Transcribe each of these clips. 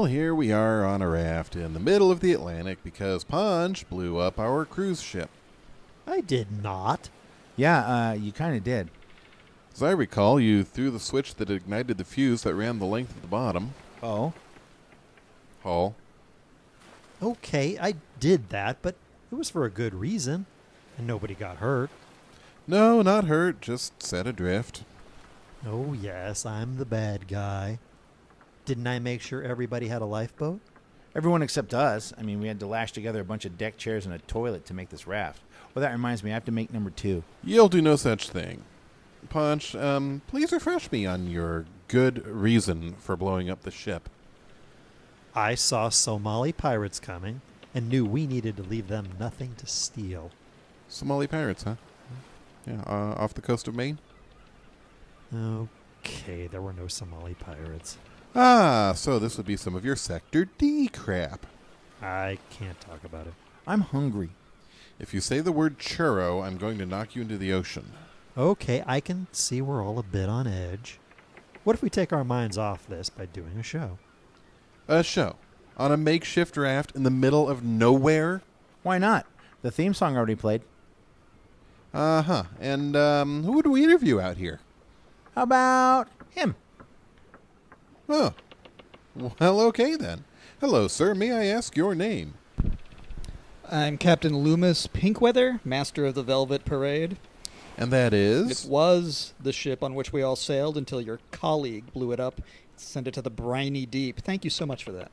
Well, here we are on a raft in the middle of the Atlantic because Punch blew up our cruise ship. I did not. Yeah, you kind of did. As I recall, you threw the switch that ignited the fuse that ran the length of the bottom. Oh? Hull. Okay, I did that, but it was for a good reason, and nobody got hurt. No, not hurt, just set adrift. Oh, yes, I'm the bad guy. Didn't I make sure everybody had a lifeboat? Everyone except us. I mean, we had to lash together a bunch of deck chairs and a toilet to make this raft. Well, that reminds me, I have to make number 2. You'll do no such thing. Punch, please refresh me on your good reason for blowing up the ship. I saw Somali pirates coming and knew we needed to leave them nothing to steal. Somali pirates, huh? Yeah, off the coast of Maine? Okay, there were no Somali pirates. Ah, so this would be some of your Sector D crap. I can't talk about it. I'm hungry. If you say the word churro, I'm going to knock you into the ocean. Okay, I can see we're all a bit on edge. What if we take our minds off this by doing a show? A show? On a makeshift raft in the middle of nowhere? Why not? The theme song already played. Uh-huh. And who would we interview out here? How about him? Oh. Well, okay then. Hello, sir. May I ask your name? I'm Captain Loomis Pinkweather, master of the Velvet Parade. And that is? It was the ship on which we all sailed until your colleague blew it up and sent it to the briny deep. Thank you so much for that.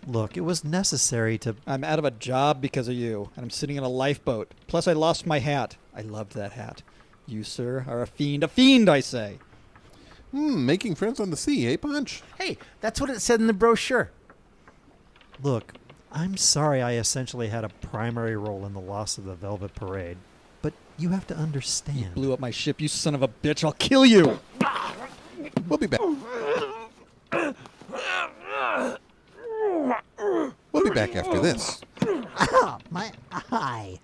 Look, it was necessary to... I'm out of a job because of you, and I'm sitting in a lifeboat. Plus, I lost my hat. I loved that hat. You, sir, are a fiend, I say. Making friends on the sea, eh, Punch? Hey, that's what it said in the brochure. Look, I'm sorry I essentially had a primary role in the loss of the Velvet Parade, but you have to understand. You blew up my ship, you son of a bitch. I'll kill you. We'll be back. We'll be back after this. My eye.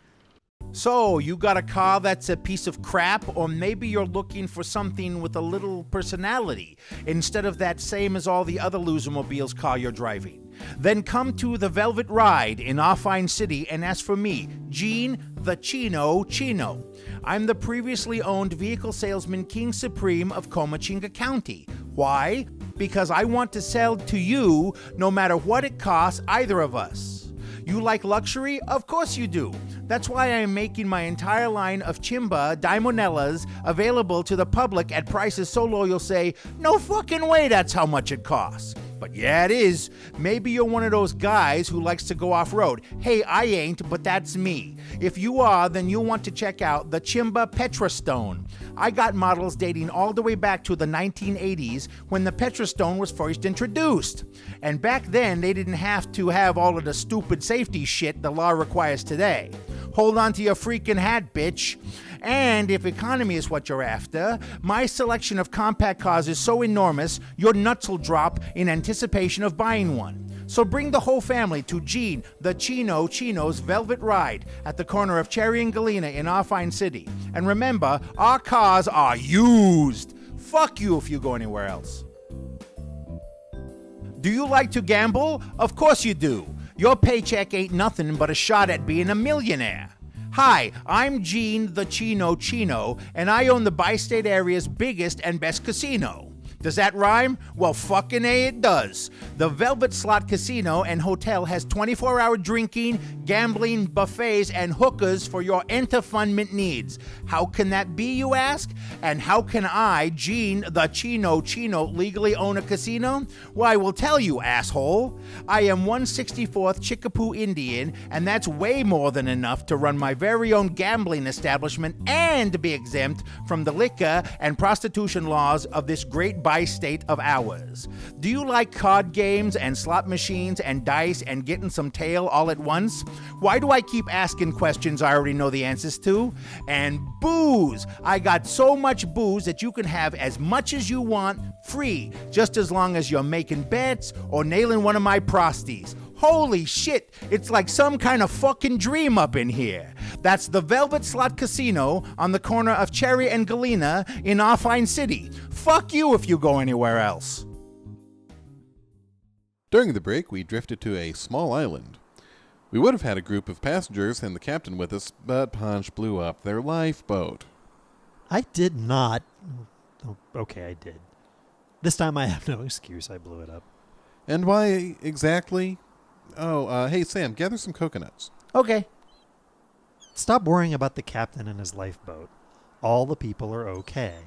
So, you got a car that's a piece of crap, or maybe you're looking for something with a little personality, instead of that same as all the other losermobiles car you're driving. Then come to the Velvet Ride in our fine city and ask for me, Gene the Chino. I'm the previously owned vehicle salesman king supreme of Comachinga County. Why? Because I want to sell to you no matter what it costs either of us. You like luxury? Of course you do. That's why I am making my entire line of Chimba Dimonellas available to the public at prices so low you'll say, no fucking way that's how much it costs. But yeah, it is. Maybe you're one of those guys who likes to go off-road. Hey, I ain't, but that's me. If you are, then you'll want to check out the Chimba Petra Stone. I got models dating all the way back to the 1980s when the Petra Stone was first introduced. And back then, they didn't have to have all of the stupid safety shit the law requires today. Hold on to your freaking hat, bitch. And if economy is what you're after, my selection of compact cars is so enormous, your nuts will drop in anticipation of buying one. So bring the whole family to Gene the Chino's Velvet Ride at the corner of Cherry and Galena in our fine city. And remember, our cars are used. Fuck you if you go anywhere else. Do you like to gamble? Of course you do. Your paycheck ain't nothing but a shot at being a millionaire. Hi, I'm Gene the Chino, and I own the bi-state area's biggest and best casino. Does that rhyme? Well, fucking A, it does. The Velvet Slot Casino and Hotel has 24-hour drinking, gambling, buffets, and hookers for your entertainment needs. How can that be, you ask? And how can I, Gene the Chino, legally own a casino? Well, I will tell you, asshole. I am 164th Chicopee Indian, and that's way more than enough to run my very own gambling establishment and be exempt from the liquor and prostitution laws of this great bi-state of ours. Do you like card games and slot machines and dice and getting some tail all at once? Why do I keep asking questions I already know the answers to? And booze! I got so much booze that you can have as much as you want free, just as long as you're making bets or nailing one of my prosties. Holy shit, it's like some kind of fucking dream up in here. That's the Velvet Slot Casino on the corner of Cherry and Galena in our fine city. Fuck you if you go anywhere else. During the break, we drifted to a small island. We would have had a group of passengers and the captain with us, but Punch blew up their lifeboat. I did not. Oh, okay, I did. This time I have no excuse. I blew it up. And why exactly? Oh, hey, Sam, gather some coconuts. Okay. Stop worrying about the captain and his lifeboat. All the people are okay.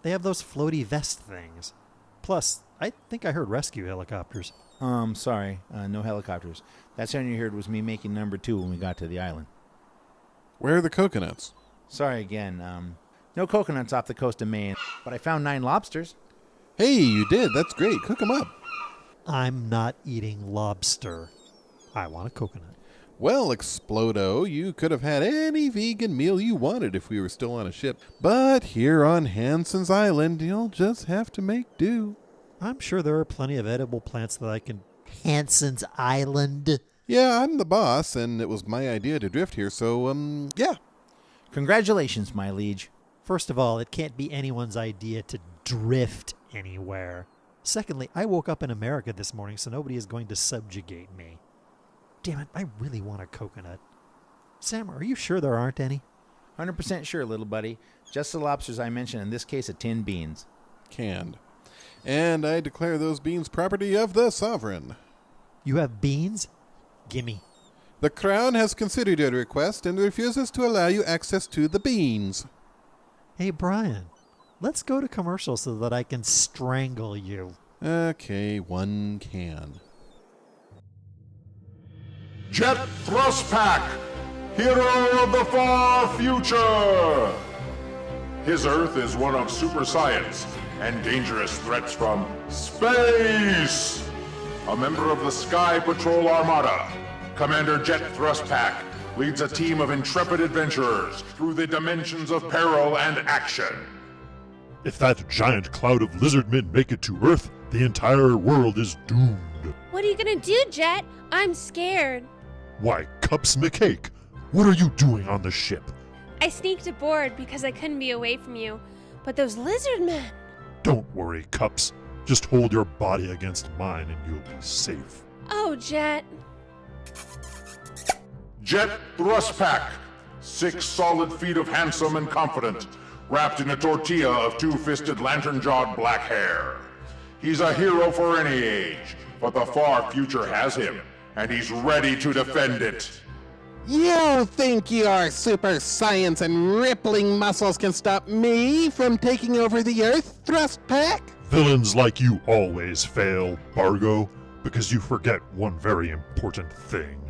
They have those floaty vest things. Plus, I think I heard rescue helicopters. Sorry. No helicopters. That sound you heard was me making number 2 when we got to the island. Where are the coconuts? Sorry again. No coconuts off the coast of Maine, but I found 9 lobsters. Hey, you did. That's great. Cook them up. I'm not eating lobster. I want a coconut. Well, Explodo, you could have had any vegan meal you wanted if we were still on a ship. But here on Hansen's Island, you'll just have to make do. I'm sure there are plenty of edible plants that I can... Hansen's Island. Yeah, I'm the boss, and it was my idea to drift here, so, yeah. Congratulations, my liege. First of all, it can't be anyone's idea to drift anywhere. Secondly, I woke up in America this morning, so nobody is going to subjugate me. Damn it, I really want a coconut. Sam, are you sure there aren't any? 100% sure, little buddy. Just the lobsters I mentioned, in this case, a tinned beans. Canned. And I declare those beans property of the sovereign. You have beans? Gimme. The Crown has considered your request and refuses to allow you access to the beans. Hey, Brian, let's go to commercial so that I can strangle you. Okay, one can. Jet Thrust Pack, hero of the far future. His Earth is one of super science and dangerous threats from space. A member of the Sky Patrol Armada, Commander Jet Thrust Pack leads a team of intrepid adventurers through the dimensions of peril and action. If that giant cloud of lizardmen make it to Earth, the entire world is doomed. What are you gonna do, Jet? I'm scared. Why, Cups McCake, what are you doing on the ship? I sneaked aboard because I couldn't be away from you. But those lizard men... Don't worry, Cups. Just hold your body against mine and you'll be safe. Oh, Jet. Jet Thrust Pack, 6 solid feet of handsome and confident, wrapped in a tortilla of 2-fisted lantern-jawed black hair. He's a hero for any age, but the far future has him, and he's ready to defend it. You think your super science and rippling muscles can stop me from taking over the Earth, Thrust Pack? Villains like you always fail, Bargo, because you forget one very important thing.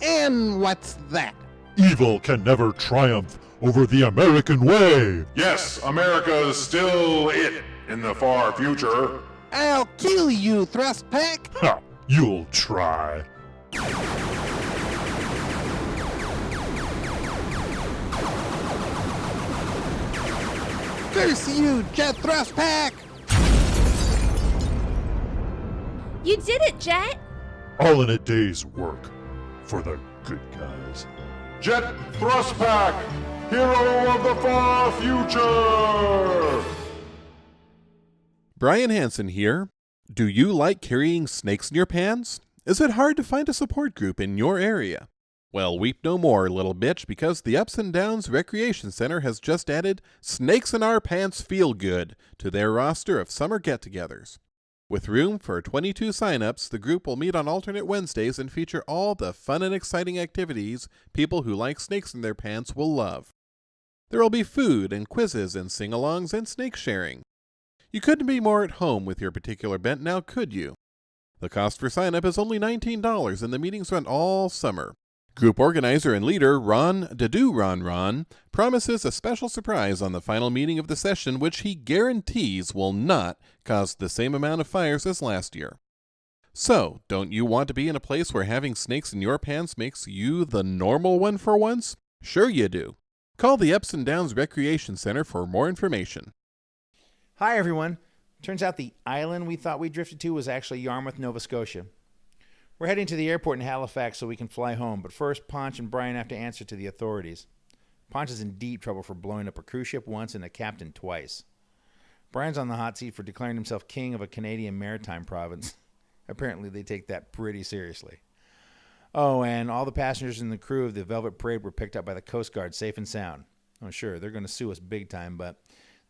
And what's that? Evil can never triumph over the American way! Yes, America's still it in the far future. I'll kill you, Thrust Pack! Ha! You'll try. Curse you, Jet Thrust Pack! You did it, Jet! All in a day's work for the good guys. Jet Thrust Pack, hero of the far future! Brian Hansen here. Do you like carrying snakes in your pants? Is it hard to find a support group in your area? Well, weep no more, little bitch, because the Ups and Downs Recreation Center has just added Snakes in Our Pants Feel Good to their roster of summer get-togethers. With room for 22 sign-ups, the group will meet on alternate Wednesdays and feature all the fun and exciting activities people who like snakes in their pants will love. There will be food and quizzes and sing-alongs and snake sharing. You couldn't be more at home with your particular bent, now could you? The cost for sign-up is only $19 and the meetings run all summer. Group organizer and leader Ron promises a special surprise on the final meeting of the session, which he guarantees will not cause the same amount of fires as last year. So, don't you want to be in a place where having snakes in your pants makes you the normal one for once? Sure you do. Call the Ups and Downs Recreation Center for more information. Hi, everyone. Turns out the island we thought we drifted to was actually Yarmouth, Nova Scotia. We're heading to the airport in Halifax so we can fly home, but first, Ponch and Brian have to answer to the authorities. Ponch is in deep trouble for blowing up a cruise ship once and a captain twice. Brian's on the hot seat for declaring himself king of a Canadian maritime province. Apparently, they take that pretty seriously. Oh, and all the passengers and the crew of the Velvet Parade were picked up by the Coast Guard safe and sound. Oh, sure, they're going to sue us big time, but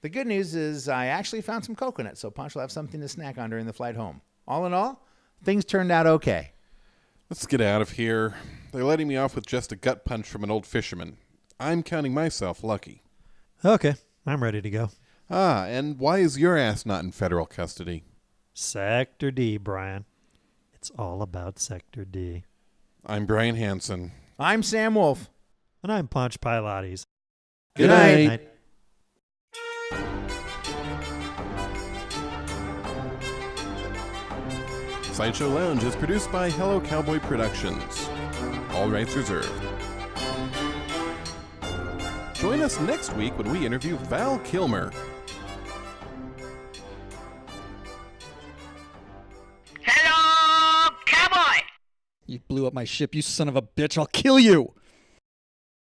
the good news is I actually found some coconut, so Punch will have something to snack on during the flight home. All in all, things turned out okay. Let's get out of here. They're letting me off with just a gut punch from an old fisherman. I'm counting myself lucky. Okay, I'm ready to go. Ah, and why is your ass not in federal custody? Sector D, Brian. It's all about Sector D. I'm Brian Hansen. I'm Sam Wolf. And I'm Ponch Pilates. Good night. SideShow Lounge is produced by Hello Cowboy Productions. All rights reserved. Join us next week when we interview Val Kilmer. Hello, cowboy! You blew up my ship, you son of a bitch. I'll kill you!